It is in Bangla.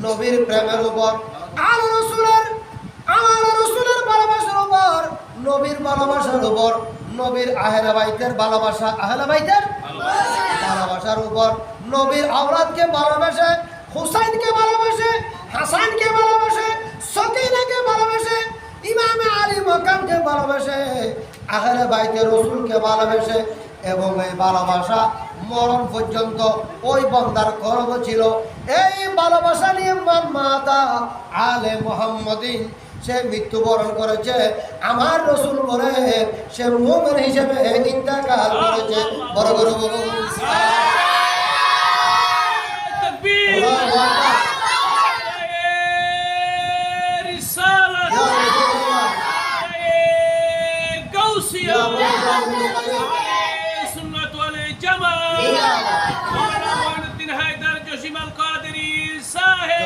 নবীর প্রেমের উপর, আমার রসুলের ভালোবাসার উপর, নবীর ভালোবাসার উপর, নবীর আহলে বাইতের ভালোবাসা, আহলে বাইতের ভালোবাসার উপর, নবীর আওলাদকে ভালোবাসে, হুসাইনকে ভালোবাসে, হাসানকে ভালোবাসে, সকিনাকে ভালোবাসে, ইমাম আলী মাকামকে ভালোবাসে, আহলে বাইতের রসুলকে ভালোবাসে। এবং এই ভালোবাসা মরণ পর্যন্ত ওই বান্দার কর্ম ছিল। এই ভালোবাসা নিয়ে মাতা আলে মুহাম্মাদিন সে মৃত্যুবরণ করেছে। আমার রসুল বলে সে মুমিন হিসেবে ইন্তেকাল করেছে। বড় বড় বলুন।